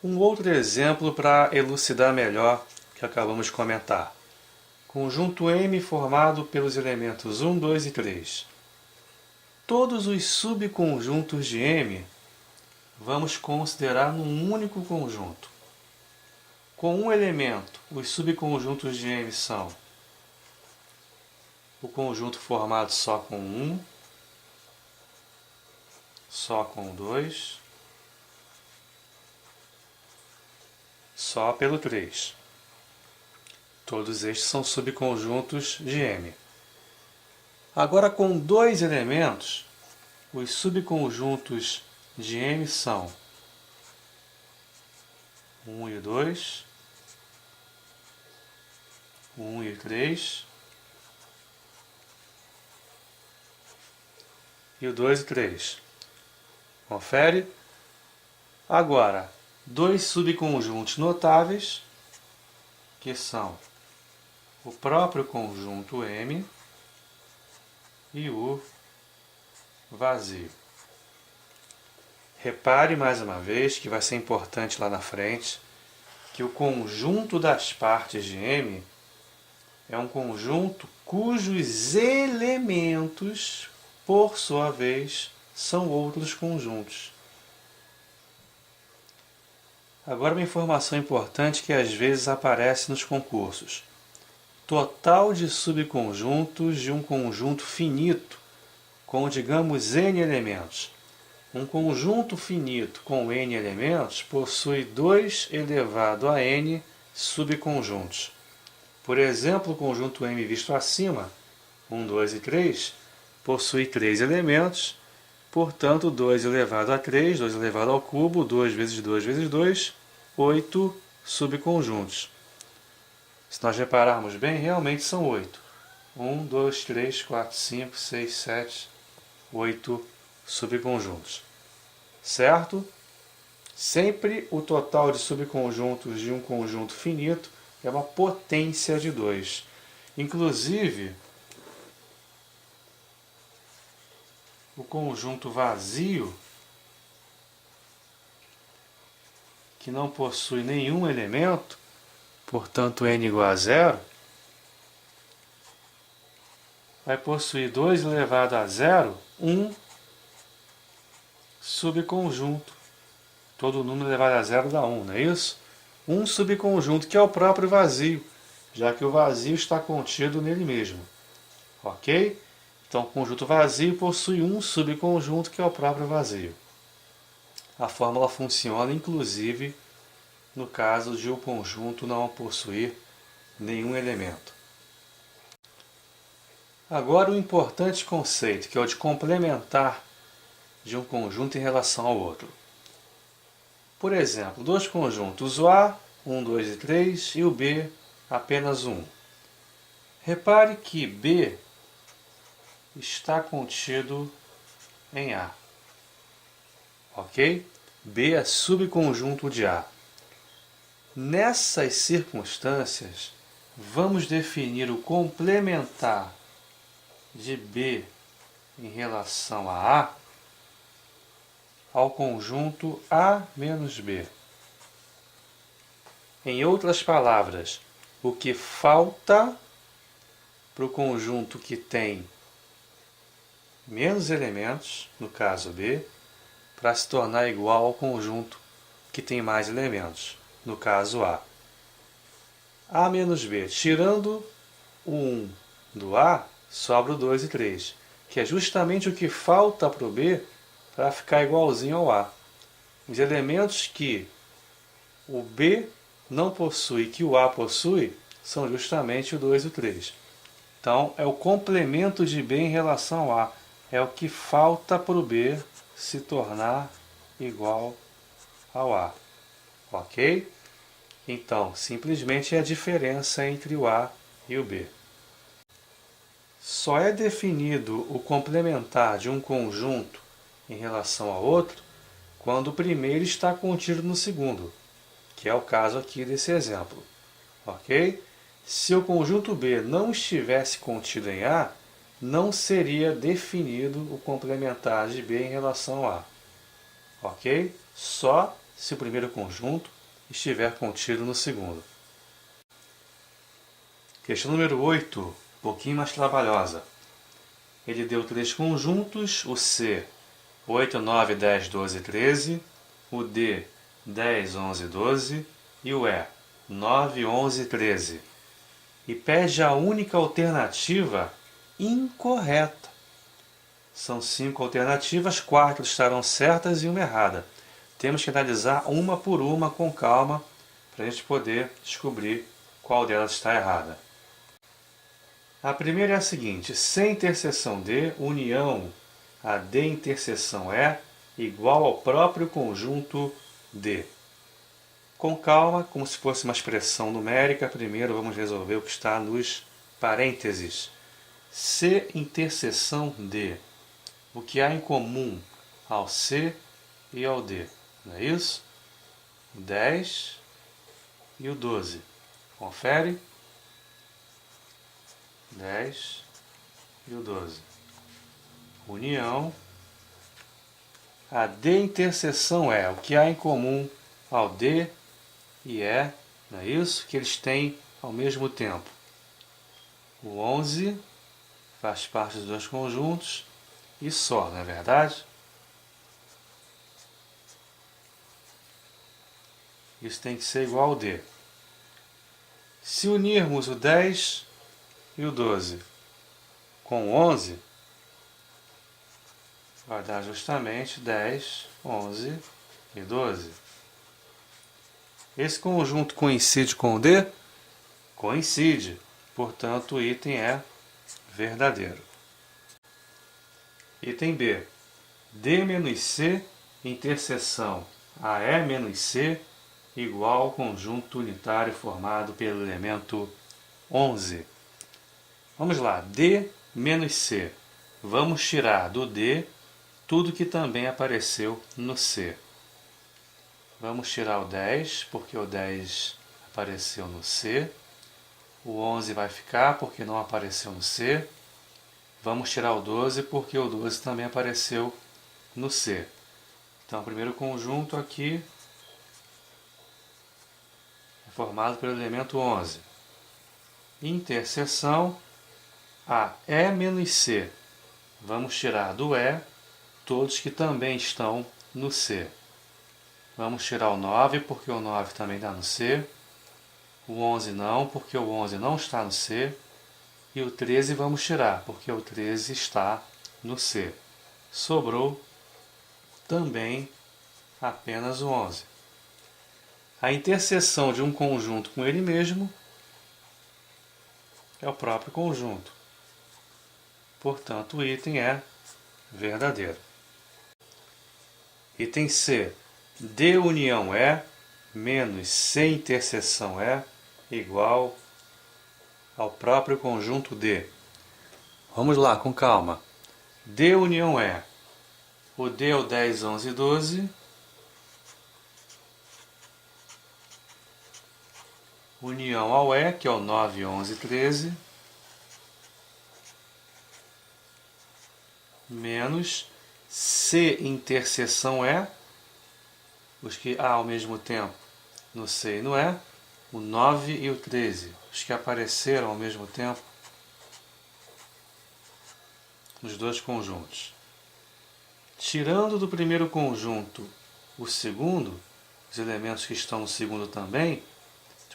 Um outro exemplo para elucidar melhor o que acabamos de comentar. Conjunto M formado pelos elementos 1, 2 e 3. Todos os subconjuntos de M vamos considerar num único conjunto. Com um elemento, os subconjuntos de M são o conjunto formado só com 1, só com 2, só pelo 3. Todos estes são subconjuntos de M. Agora, com dois elementos, os subconjuntos de M são 1 e 2, 1 e 3 e o 2 e 3. Confere? Agora, dois subconjuntos notáveis, que são o próprio conjunto M e o vazio. Repare mais uma vez, que vai ser importante lá na frente, que o conjunto das partes de M é um conjunto cujos elementos, por sua vez, são outros conjuntos. Agora uma informação importante que às vezes aparece nos concursos. Total de subconjuntos de um conjunto finito com, digamos, n elementos. Um conjunto finito com n elementos possui 2 elevado a n subconjuntos. Por exemplo, o conjunto M visto acima, 1, 2 e 3, possui 3 elementos, portanto, 2 elevado a 3, 2 elevado ao cubo, 2 vezes 2 vezes 2, 8 subconjuntos. Se nós repararmos bem, realmente são 8. 1, 2, 3, 4, 5, 6, 7, 8 subconjuntos. Certo? Sempre o total de subconjuntos de um conjunto finito é uma potência de 2. Inclusive, o conjunto vazio, que não possui nenhum elemento, portanto n igual a 0, vai possuir 2 elevado a 0, 1 subconjunto. Todo número elevado a 0 dá 1, não é isso? Um subconjunto, que é o próprio vazio, já que o vazio está contido nele mesmo. Ok? Então, o conjunto vazio possui um subconjunto, que é o próprio vazio. A fórmula funciona, inclusive, no caso de o conjunto não possuir nenhum elemento. Agora, o importante conceito, que é o de complementar de um conjunto em relação ao outro. Por exemplo, dois conjuntos, o A, 1, 2 e 3, e o B, apenas 1. Repare que B está contido em A. Ok? B é subconjunto de A. Nessas circunstâncias, vamos definir o complementar de B em relação a A ao conjunto A menos B. Em outras palavras, o que falta para o conjunto que tem menos elementos, no caso B, para se tornar igual ao conjunto que tem mais elementos, no caso A. A menos B, tirando o 1 do A, sobra o 2 e 3, que é justamente o que falta para o B para ficar igualzinho ao A. Os elementos que o B não possui, que o A possui, são justamente o 2 e o 3. Então, é o complemento de B em relação ao A. É o que falta para o B se tornar igual ao A. Ok? Então, simplesmente é a diferença entre o A e o B. Só é definido o complementar de um conjunto em relação ao outro quando o primeiro está contido no segundo, que é o caso aqui desse exemplo. Ok? Se o conjunto B não estivesse contido em A, não seria definido o complementar de B em relação a A. Ok? Só se o primeiro conjunto estiver contido no segundo. Questão número 8, um pouquinho mais trabalhosa. Ele deu 3 conjuntos, o C, 8, 9, 10, 12, 13, o D, 10, 11, 12 e o E, 9, 11, 13. E pede a única alternativa incorreta. São 5 alternativas, 4 estarão certas e uma errada. Temos que analisar uma por uma com calma para a gente poder descobrir qual delas está errada. A primeira é a seguinte: C interseção D, união a D interseção E, igual ao próprio conjunto D. Com calma, como se fosse uma expressão numérica, primeiro vamos resolver o que está nos parênteses. C interseção D. O que há em comum ao C e ao D? Não é isso? O 10 e o 12. Confere. 10 e o 12. União. A D interseção é o que há em comum ao D e E, não é isso? Que eles têm ao mesmo tempo. O 11 faz parte dos dois conjuntos e só, não é verdade? Isso tem que ser igual ao D. Se unirmos o 10 e o 12 com o 11, vai dar justamente 10, 11 e 12. Esse conjunto coincide com o D? Coincide. Portanto, o item é verdadeiro. Item B. D menos C interseção AE menos C igual ao conjunto unitário formado pelo elemento 11. Vamos lá. D menos C. Vamos tirar do D tudo que também apareceu no C. Vamos tirar o 10, porque o 10 apareceu no C. O 11 vai ficar, porque não apareceu no C. Vamos tirar o 12, porque o 12 também apareceu no C. Então, o primeiro conjunto aqui é formado pelo elemento 11. Interseção AE menos C. Vamos tirar do E todos que também estão no C. Vamos tirar o 9, porque o 9 também está no C. O 11 não, porque o 11 não está no C. E o 13 vamos tirar, porque o 13 está no C. Sobrou também apenas o 11. A interseção de um conjunto com ele mesmo é o próprio conjunto. Portanto, o item é verdadeiro. Item C. D união E menos C interseção E igual ao próprio conjunto D. Vamos lá, com calma. D união E. O D é o 10, 11 e 12. União ao E, que é o 9, 11 e 13. Menos C interseção E. Os que há ao mesmo tempo no C e no E. O 9 e o 13. Os que apareceram ao mesmo tempo nos dois conjuntos. Tirando do primeiro conjunto o segundo, os elementos que estão no segundo também,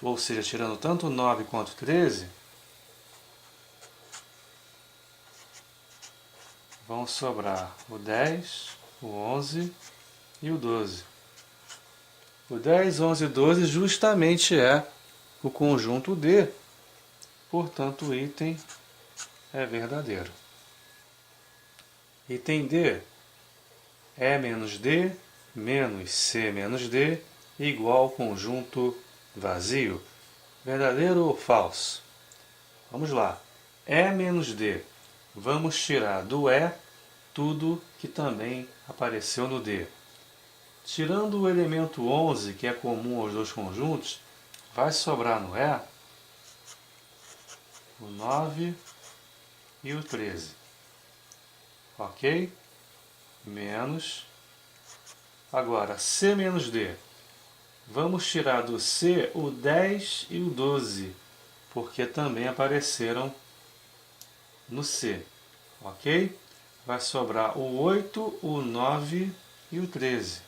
ou seja, tirando tanto o 9 quanto o 13, vão sobrar o 10, o 11 e o 12. O 10, 11 e 12 justamente é o conjunto D, portanto o item é verdadeiro. Item D. E menos D menos C menos D igual ao conjunto vazio. Verdadeiro ou falso? Vamos lá. E menos D. Vamos tirar do E tudo que também apareceu no D. Tirando o elemento 11, que é comum aos dois conjuntos, vai sobrar no E o 9 e o 13. Ok? Menos. Agora, C menos D. Vamos tirar do C o 10 e o 12, porque também apareceram no C, ok? Vai sobrar o 8, o 9 e o 13.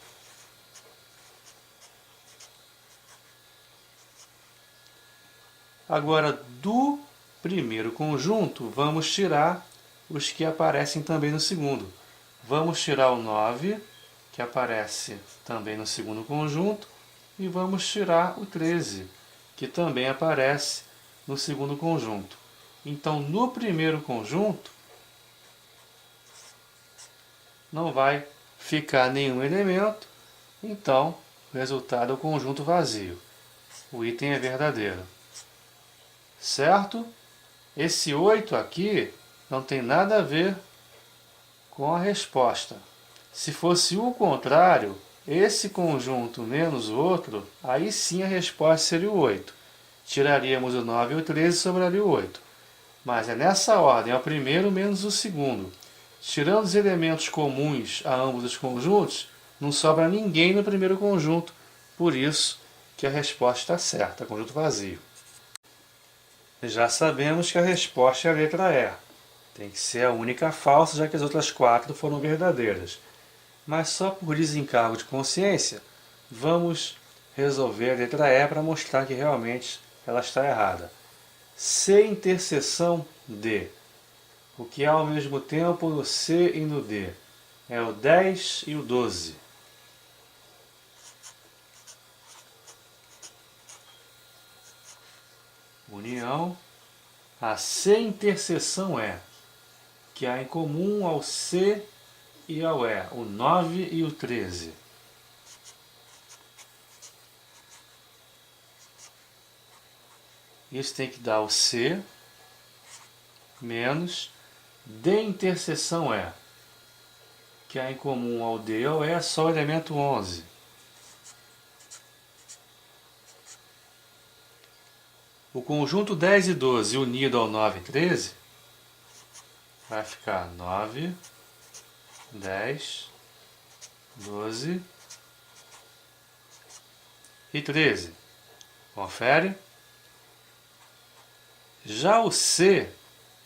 Agora, do primeiro conjunto, vamos tirar os que aparecem também no segundo. Vamos tirar o 9, que aparece também no segundo conjunto, e vamos tirar o 13, que também aparece no segundo conjunto. Então, no primeiro conjunto, não vai ficar nenhum elemento, então o resultado é o conjunto vazio. O item é verdadeiro. Certo? Esse 8 aqui não tem nada a ver com a resposta. Se fosse o contrário, esse conjunto menos o outro, aí sim a resposta seria o 8. Tiraríamos o 9 e o 13 e sobraria o 8. Mas é nessa ordem, é o primeiro menos o segundo. Tirando os elementos comuns a ambos os conjuntos, não sobra ninguém no primeiro conjunto. Por isso que a resposta está certa, conjunto vazio. Já sabemos que a resposta é a letra E. Tem que ser a única falsa, já que as outras 4 foram verdadeiras. Mas só por desencargo de consciência, vamos resolver a letra E para mostrar que realmente ela está errada. C interseção D. O que há ao mesmo tempo no C e no D? É o 10 e o 12. União. A C interseção E, que há em comum ao C e ao E, o 9 e o 13. Isso tem que dar o C menos D interseção E, que há em comum ao D e ao E só o elemento 11. O conjunto 10 e 12 unido ao 9 e 13 vai ficar 9, 10, 12 e 13. Confere? Já o C,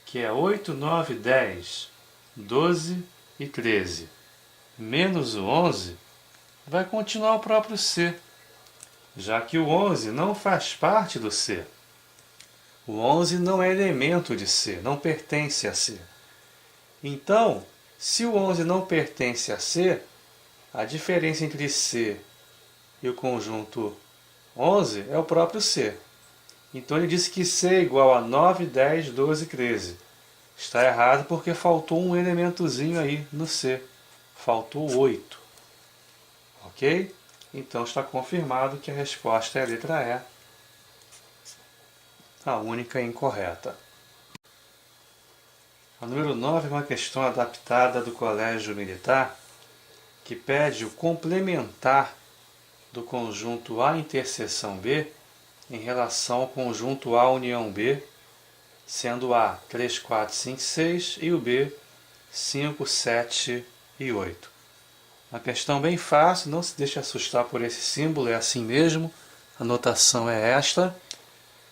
que é 8, 9, 10, 12 e 13, menos o 11, vai continuar o próprio C, já que o 11 não faz parte do C. O 11 não é elemento de C, não pertence a C. Então, se o 11 não pertence a C, a diferença entre C e o conjunto 11 é o próprio C. Então ele disse que C é igual a 9, 10, 12 e 13. Está errado porque faltou um elementozinho aí no C. Faltou 8. Ok? Então está confirmado que a resposta é a letra E, a única incorreta. A número 9 é uma questão adaptada do Colégio Militar que pede o complementar do conjunto A interseção B em relação ao conjunto A união B, sendo A 3, 4, 5, 6 e o B 5, 7 e 8. Uma questão bem fácil, não se deixe assustar por esse símbolo, é assim mesmo, a notação é esta.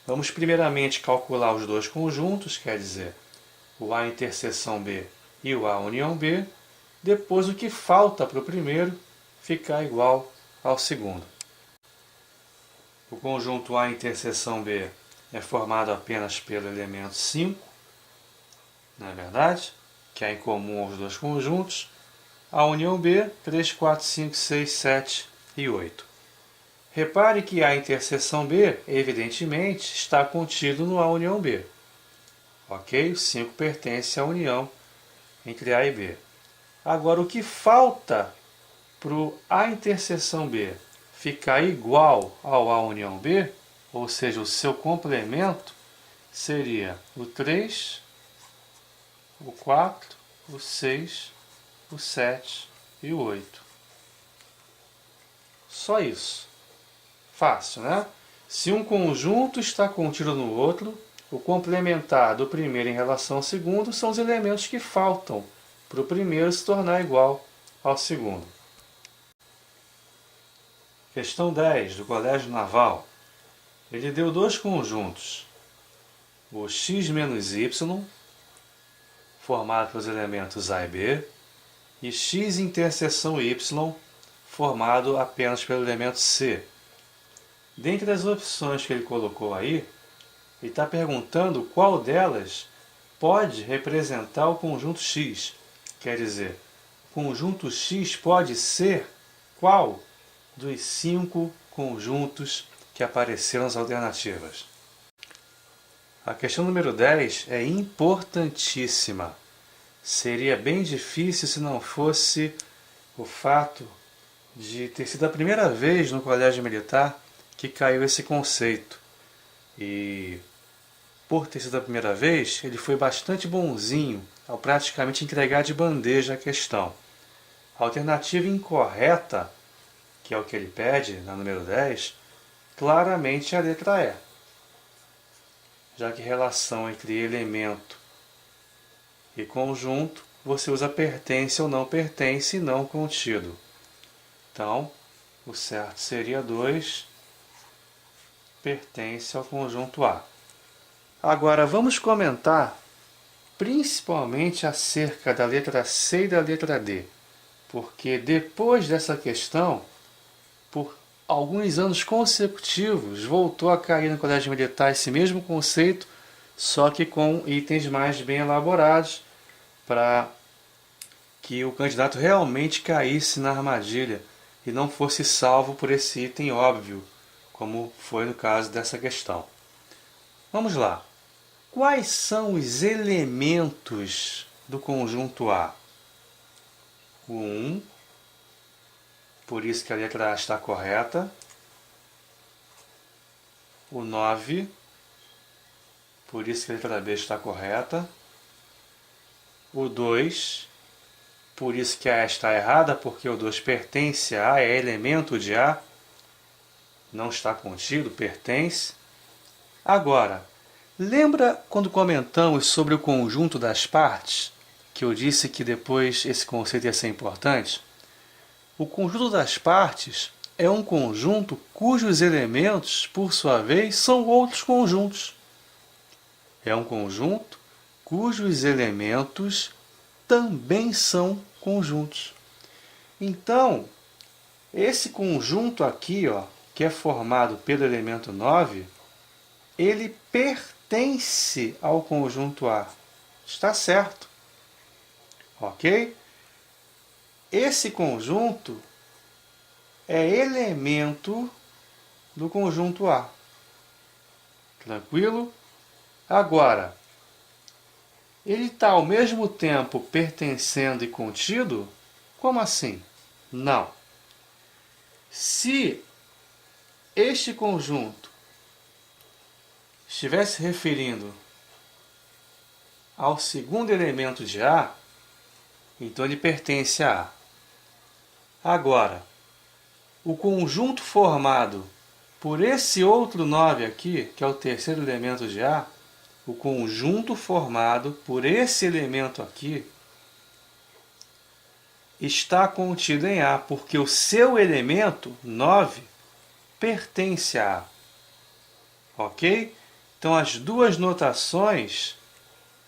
Vamos primeiramente calcular os dois conjuntos, quer dizer, o A interseção B e o A união B, depois o que falta para o primeiro ficar igual ao segundo. O conjunto A interseção B é formado apenas pelo elemento 5, não é verdade? Que é em comum aos dois conjuntos. A união B, 3, 4, 5, 6, 7 e 8. Repare que A interseção B, evidentemente, está contido no A união B. Ok? O 5 pertence à união entre A e B. Agora, o que falta para o A interseção B ficar igual ao A união B, ou seja, o seu complemento, seria o 3, o 4, o 6, o 7 e o 8. Só isso. Fácil, né? Se um conjunto está contido no outro, o complementar do primeiro em relação ao segundo são os elementos que faltam para o primeiro se tornar igual ao segundo. Questão 10, do Colégio Naval. Ele deu dois conjuntos. O x menos y, formado pelos elementos A e B, e x interseção y, formado apenas pelo elemento C. Dentre as opções que ele colocou aí, ele está perguntando qual delas pode representar o conjunto X. Quer dizer, o conjunto X pode ser qual dos 5 conjuntos que apareceram nas alternativas. A questão número 10 é importantíssima. Seria bem difícil se não fosse o fato de ter sido a primeira vez no colégio militar que caiu esse conceito. E por ter sido a primeira vez, ele foi bastante bonzinho ao praticamente entregar de bandeja a questão. A alternativa incorreta, que é o que ele pede na número 10, claramente é a letra E, já que relação entre elemento e conjunto, você usa pertence ou não pertence e não contido. Então, o certo seria 2, pertence ao conjunto A. Agora, vamos comentar principalmente acerca da letra C e da letra D, porque depois dessa questão, por alguns anos consecutivos, voltou a cair no colégio militar esse mesmo conceito, só que com itens mais bem elaborados, para que o candidato realmente caísse na armadilha e não fosse salvo por esse item óbvio, como foi no caso dessa questão. Vamos lá. Quais são os elementos do conjunto A? O 1, por isso que a letra A está correta. O 9, por isso que a letra B está correta. O 2, por isso que a A está errada, porque o 2 pertence a A, é elemento de A. Não está contido, pertence. Agora, lembra quando comentamos sobre o conjunto das partes, que eu disse que depois esse conceito ia ser importante? O conjunto das partes é um conjunto cujos elementos, por sua vez, são outros conjuntos. É um conjunto cujos elementos também são conjuntos. Então, esse conjunto aqui, que é formado pelo elemento 9, ele pertence ao conjunto A. Está certo. Ok? Esse conjunto é elemento do conjunto A. Tranquilo? Agora, ele está ao mesmo tempo pertencendo e contido? Como assim? Não. Se este conjunto estivesse referindo ao segundo elemento de A, então ele pertence a A. Agora, o conjunto formado por esse outro 9 aqui, que é o terceiro elemento de A, o conjunto formado por esse elemento aqui está contido em A, porque o seu elemento, 9, pertence a A. Ok? Então, as duas notações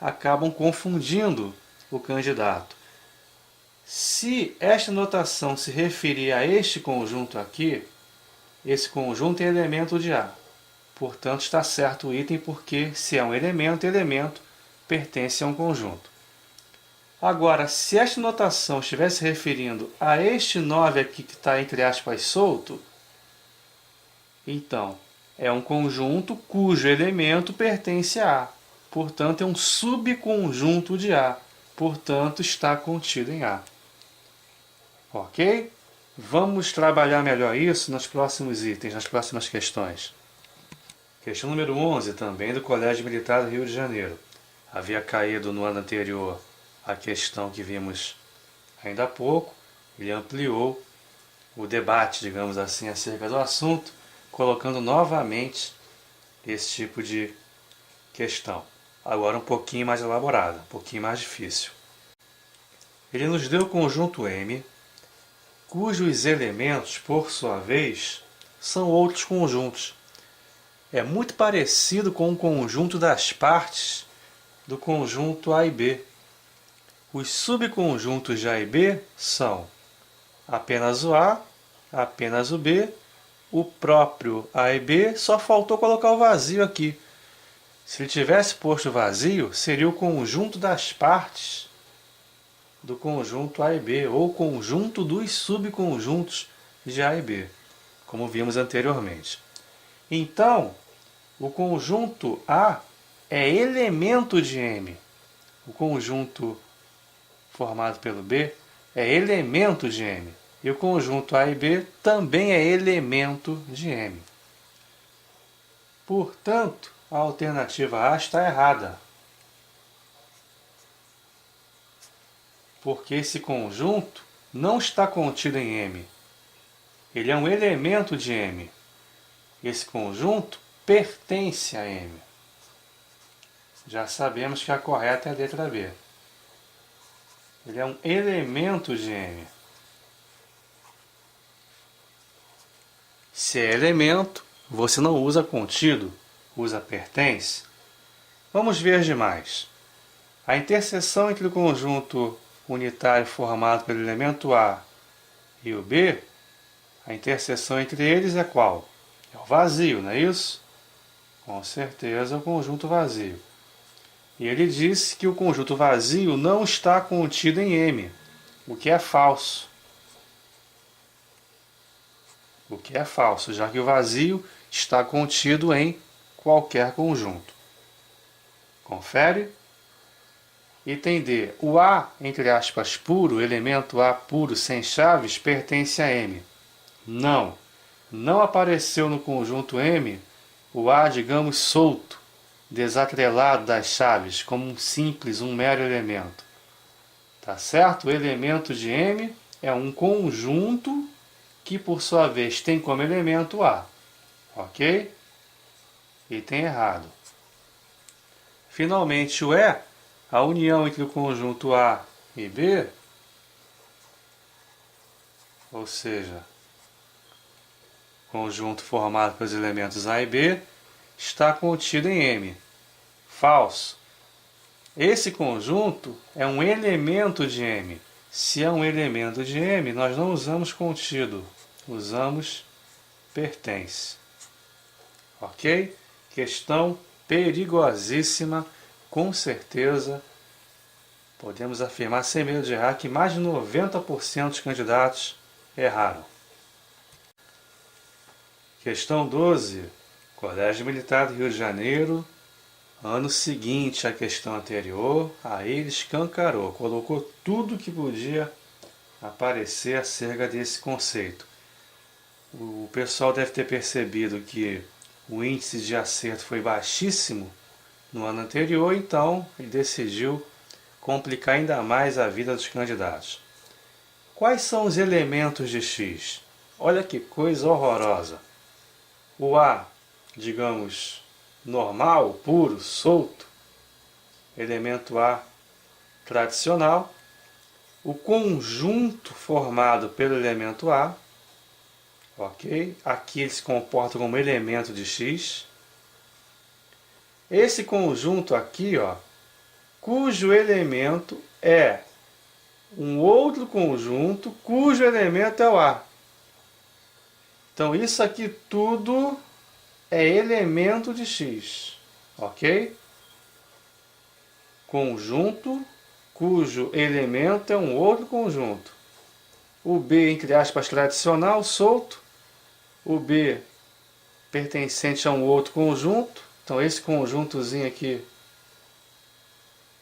acabam confundindo o candidato. Se esta notação se referir a este conjunto aqui, esse conjunto é elemento de A. Portanto, está certo o item, porque se é um elemento, elemento pertence a um conjunto. Agora, se esta notação estivesse se referindo a este 9 aqui que está entre aspas solto, então é um conjunto cujo elemento pertence a A. Portanto, é um subconjunto de A. Portanto, está contido em A. Ok? Vamos trabalhar melhor isso nos próximos itens, nas próximas questões. Questão número 11, também do Colégio Militar do Rio de Janeiro. Havia caído no ano anterior a questão que vimos ainda há pouco. Ele ampliou o debate, digamos assim, acerca do assunto, colocando novamente esse tipo de questão. Agora um pouquinho mais elaborada, um pouquinho mais difícil. Ele nos deu o conjunto M cujos elementos, por sua vez, são outros conjuntos. É muito parecido com o conjunto das partes do conjunto A e B. Os subconjuntos de A e B são apenas o A, apenas o B, o próprio A e B, só faltou colocar o vazio aqui. Se ele tivesse posto vazio, seria o conjunto das partes do conjunto A e B, ou conjunto dos subconjuntos de A e B, como vimos anteriormente. Então, o conjunto A é elemento de M. O conjunto formado pelo B é elemento de M. E o conjunto A e B também é elemento de M. Portanto, a alternativa A está errada. Porque esse conjunto não está contido em M. Ele é um elemento de M. Esse conjunto pertence a M. Já sabemos que a correta é a letra B. Ele é um elemento de M. Se é elemento, você não usa contido, usa pertence. Vamos ver demais. A interseção entre o conjunto unitário formado pelo elemento A e o B, a interseção entre eles é qual? É o vazio, não é isso? Com certeza é o conjunto vazio. E ele disse que o conjunto vazio não está contido em M, o que é falso. O que é falso, já que o vazio está contido em qualquer conjunto. Confere? Item D. O A, entre aspas, puro, elemento A puro sem chaves, pertence a M. Não. Não apareceu no conjunto M o A, digamos, solto, desatrelado das chaves, como um mero elemento. Tá certo? O elemento de M é um conjunto que, por sua vez, tem como elemento A. Ok? Item errado. Finalmente, o E, a união entre o conjunto A e B, ou seja, conjunto formado pelos elementos A e B, está contido em M. Falso. Esse conjunto é um elemento de M. Se é um elemento de M, nós não usamos contido, usamos pertence. Ok? Questão perigosíssima, com certeza. Podemos afirmar sem medo de errar que mais de 90% dos candidatos erraram. Questão 12. Colégio Militar do Rio de Janeiro, ano seguinte à questão anterior, aí ele escancarou, colocou tudo que podia aparecer acerca desse conceito. O pessoal deve ter percebido que o índice de acerto foi baixíssimo no ano anterior, então ele decidiu complicar ainda mais a vida dos candidatos. Quais são os elementos de X? Olha que coisa horrorosa. O A, digamos, normal, puro, solto, elemento A tradicional. O conjunto formado pelo elemento A, ok? Aqui ele se comporta como elemento de X. Esse conjunto aqui, ó, cujo elemento é um outro conjunto cujo elemento é o A. Então isso aqui tudo é elemento de X, ok? Conjunto cujo elemento é um outro conjunto. O B, entre aspas, tradicional, solto. O B pertencente a um outro conjunto. Então esse conjuntozinho aqui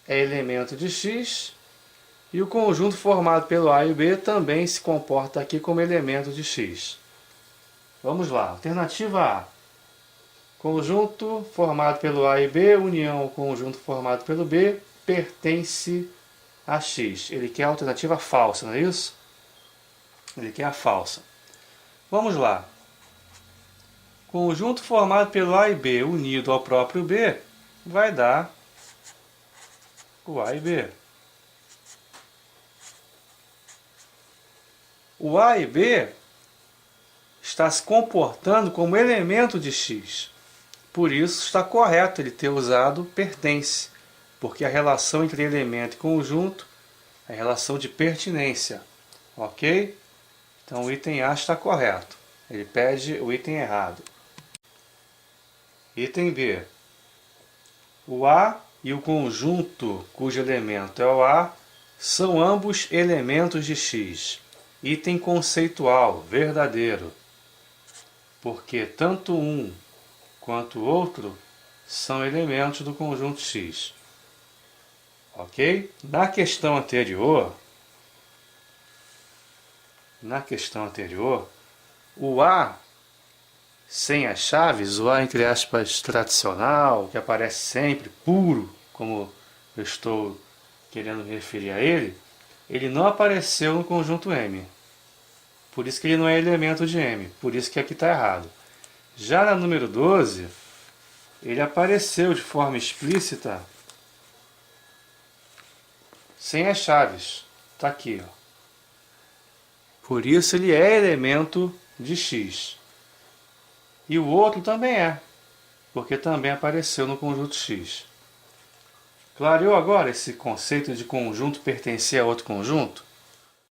é elemento de X. E o conjunto formado pelo A e o B também se comporta aqui como elemento de X. Vamos lá. Alternativa A. Conjunto formado pelo A e B, união ao conjunto formado pelo B, pertence a X. Ele quer a alternativa falsa, não é isso? Ele quer a falsa. Vamos lá. Conjunto formado pelo A e B unido ao próprio B vai dar o A e B. O A e B está se comportando como elemento de X. Por isso está correto ele ter usado pertence, porque a relação entre elemento e conjunto é a relação de pertinência. Ok? Então o item A está correto. Ele pede o item errado. Item B. O A e o conjunto cujo elemento é o A são ambos elementos de X. Item conceitual, verdadeiro. Porque tanto um quanto o outro são elementos do conjunto X. Ok? Na questão anterior, o A sem as chaves, o A entre aspas tradicional, que aparece sempre, puro, como eu estou querendo me referir a ele não apareceu no conjunto M. Por isso que ele não é elemento de M, por isso que aqui está errado. Já na número 12, ele apareceu de forma explícita sem as chaves. Está aqui. Ó. Por isso ele é elemento de X. E o outro também é, porque também apareceu no conjunto X. Clareou agora esse conceito de conjunto pertencer a outro conjunto?